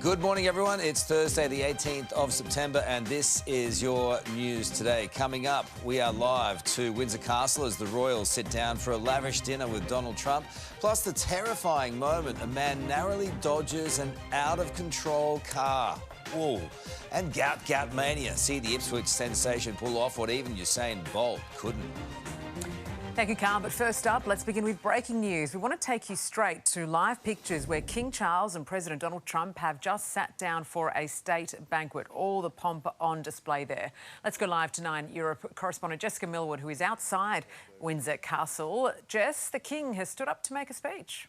Good morning, everyone. It's Thursday, the 18th of September, and this is your news today. Coming up, we are live to Windsor Castle as the royals sit down for a lavish dinner with Donald Trump, plus the terrifying moment a man narrowly dodges an out-of-control car. Whoa. And Gout Gout mania. See the Ipswich sensation pull off what even Usain Bolt couldn't. Thank you, Carl. But first up, let's begin with breaking news. We want to take you straight to live pictures where King Charles and President Donald Trump have just sat down for a state banquet. All the pomp on display there. Let's go live to 9 Europe correspondent Jessica Millwood, who is outside Windsor Castle. Jess, the King has stood up to make a speech.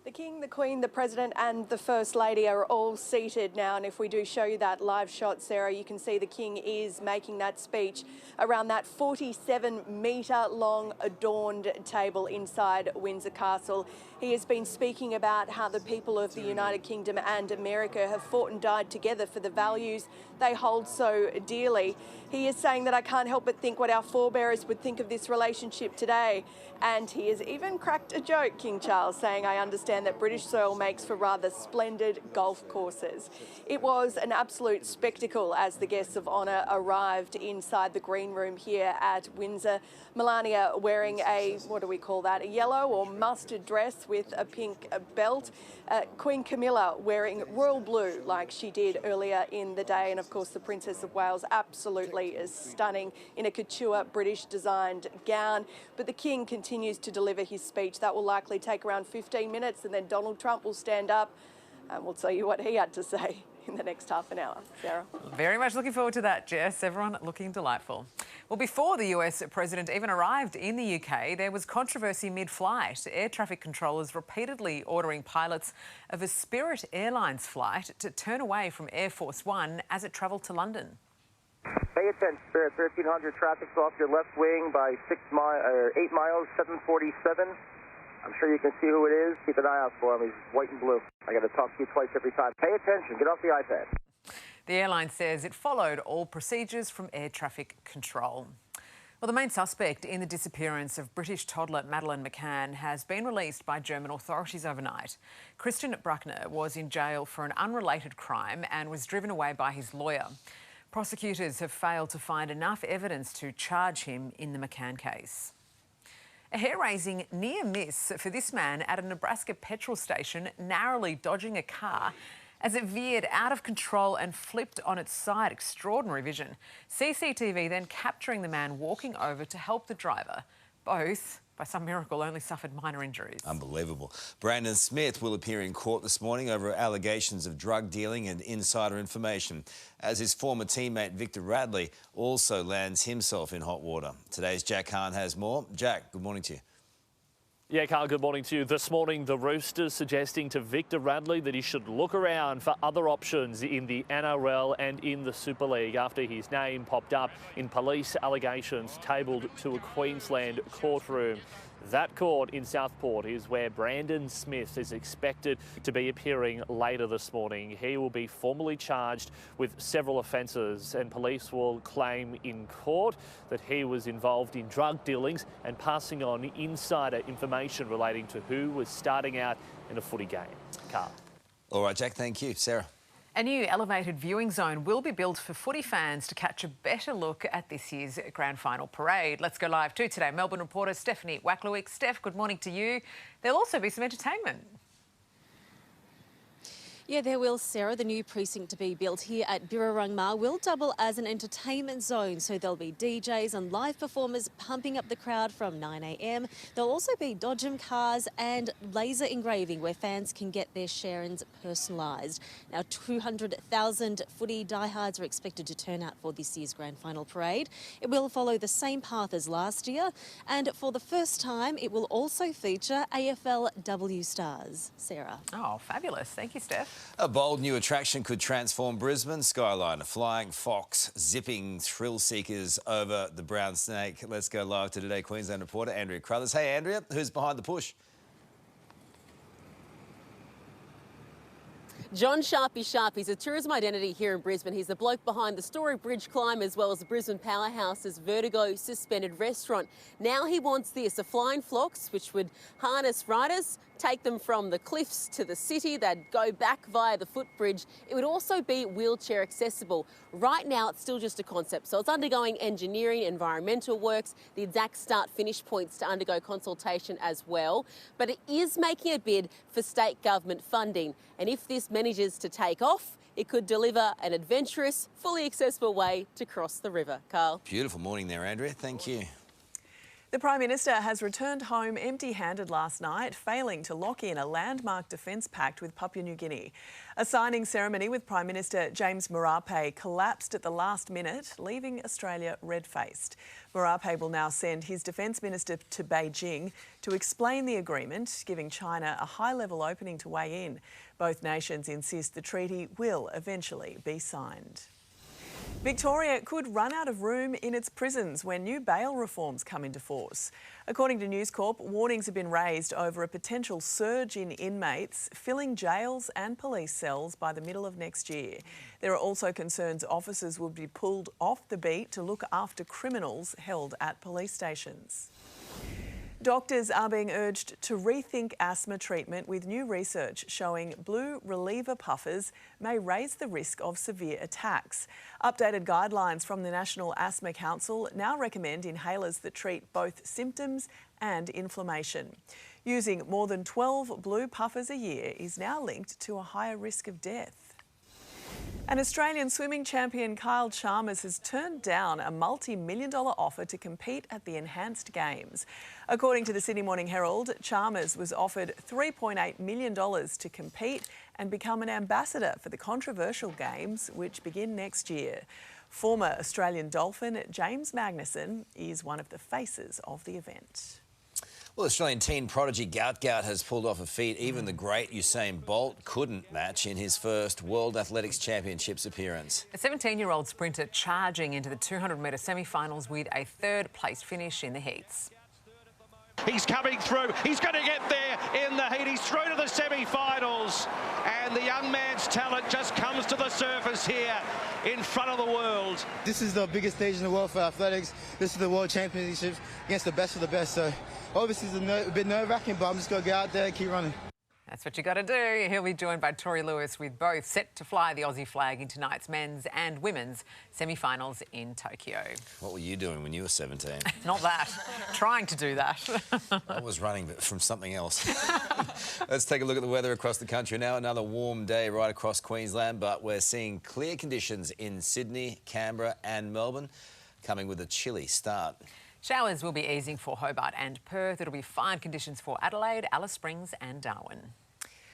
The King, the Queen, the President and the First Lady are all seated now, and if we do show you that live shot, Sarah, you can see the King is making that speech around that 47-metre long adorned table inside Windsor Castle. He has been speaking about how the people of the United Kingdom and America have fought and died together for the values they hold so dearly. He is saying that I can't help but think what our forebears would think of this relationship today. And he has even cracked a joke, King Charles, saying, I understand that British soil makes for rather splendid golf courses. It was an absolute spectacle as the guests of honour arrived inside the green room here at Windsor. Melania wearing a, what do we call that, a yellow or mustard dress with a pink belt. Queen Camilla wearing royal blue like she did earlier in the day. And of course, the Princess of Wales absolutely is stunning in a couture British designed gown. But the King continues to deliver his speech. That will likely take around 15 minutes, and then Donald Trump will stand up and we'll tell you what he had to say in the next half an hour. Sarah? Very much looking forward to that, Jess. Everyone looking delightful. Well, before the US President even arrived in the UK, there was controversy mid-flight. Air traffic controllers repeatedly ordering pilots of a Spirit Airlines flight to turn away from Air Force One as it travelled to London. Pay attention, Spirit 1300 traffic's off your left wing by 8 miles, 747. I'm sure you can see who it is. Keep an eye out for him. He's white and blue. I got to talk to you twice every time. Pay attention. Get off the iPad. The airline says it followed all procedures from air traffic control. Well, the main suspect in the disappearance of British toddler Madeleine McCann has been released by German authorities overnight. Christian Brueckner was in jail for an unrelated crime and was driven away by his lawyer. Prosecutors have failed to find enough evidence to charge him in the McCann case. A hair-raising near miss for this man at a Nebraska petrol station, narrowly dodging a car as it veered out of control and flipped on its side. Extraordinary vision. CCTV then capturing the man walking over to help the driver. Both, by some miracle, only suffered minor injuries. Unbelievable. Brandon Smith will appear in court this morning over allegations of drug dealing and insider information, as his former teammate Victor Radley also lands himself in hot water. Today's Jack Hahn has more. Jack, good morning to you. Yeah, Carl, good morning to you. This morning, the Roosters suggesting to Victor Radley that he should look around for other options in the NRL and in the Super League after his name popped up in police allegations tabled to a Queensland courtroom. That court in Southport is where Brandon Smith is expected to be appearing later this morning. He will be formally charged with several offences, and police will claim in court that he was involved in drug dealings and passing on insider information relating to who was starting out in a footy game. Carl. All right, Jack, thank you. Sarah. A new elevated viewing zone will be built for footy fans to catch a better look at this year's grand final parade. Let's go live to Today Melbourne reporter Stephanie Wacklewick. Steph, good morning to you. There'll also be some entertainment. Yeah, there will, Sarah. The new precinct to be built here at Birrarungma will double as an entertainment zone. So there'll be DJs and live performers pumping up the crowd from 9 a.m. There'll also be Dodgem cars and laser engraving where fans can get their Sharons personalised. Now, 200,000 footy diehards are expected to turn out for this year's grand final parade. It will follow the same path as last year. And for the first time, it will also feature AFL stars. Sarah. Oh, fabulous. Thank you, Steph. A bold new attraction could transform Brisbane skyline. A flying fox zipping thrill seekers over the brown snake. Let's go live to Today Queensland reporter Andrea Crothers. Hey, Andrea, who's behind the push? John Sharpie is a tourism identity here in Brisbane. He's the bloke behind the Story Bridge climb as well as the Brisbane Powerhouse's Vertigo suspended restaurant. Now he wants this, a flying fox which would harness riders take them from the cliffs to the city. They'd go back via the footbridge. It would also be wheelchair accessible. Right now, it's still just a concept, so it's undergoing engineering, environmental works, the exact start-finish points to undergo consultation as well. But it is making a bid for state government funding, and if this manages to take off, it could deliver an adventurous, fully accessible way to cross the river. Carl. Beautiful morning there, Andrea. Thank you. The Prime Minister has returned home empty-handed last night, failing to lock in a landmark defence pact with Papua New Guinea. A signing ceremony with Prime Minister James Marape collapsed at the last minute, leaving Australia red-faced. Marape will now send his Defence Minister to Beijing to explain the agreement, giving China a high-level opening to weigh in. Both nations insist the treaty will eventually be signed. Victoria could run out of room in its prisons when new bail reforms come into force. According to News Corp, warnings have been raised over a potential surge in inmates filling jails and police cells by the middle of next year. There are also concerns officers will be pulled off the beat to look after criminals held at police stations. Doctors are being urged to rethink asthma treatment, with new research showing blue reliever puffers may raise the risk of severe attacks. Updated guidelines from the National Asthma Council now recommend inhalers that treat both symptoms and inflammation. Using more than 12 blue puffers a year is now linked to a higher risk of death. An Australian swimming champion, Chalmers, has turned down a multi-million-dollar offer to compete at the Enhanced Games. According to the Sydney Morning Herald, Chalmers was offered $3.8 million to compete and become an ambassador for the controversial Games, which begin next year. Former Australian Dolphin James Magnussen is one of the faces of the event. Well, Australian teen prodigy Gout Gout has pulled off a feat even the great Usain Bolt couldn't match in his first World Athletics Championships appearance. A 17-year-old sprinter charging into the 200-metre semi-finals with a third-place finish in the heats. He's coming through. He's going to get there in the heat. He's through to the semi-finals. And the young man's talent just comes to the surface here in front of the world. This is the biggest stage in the world for athletics. This is the World Championships against the best of the best. So obviously it's a bit nerve-wracking, but I'm just going to go out there and keep running. That's what you got to do. He'll be joined by Tori Lewis, with both set to fly the Aussie flag in tonight's men's and women's semi-finals in Tokyo. What were you doing when you were 17? Not that. Trying to do that. I was running from something else. Let's take a look at the weather across the country now. Another warm day right across Queensland, but we're seeing clear conditions in Sydney, Canberra and Melbourne, coming with a chilly start. Showers will be easing for Hobart and Perth. It'll be fine conditions for Adelaide, Alice Springs and Darwin.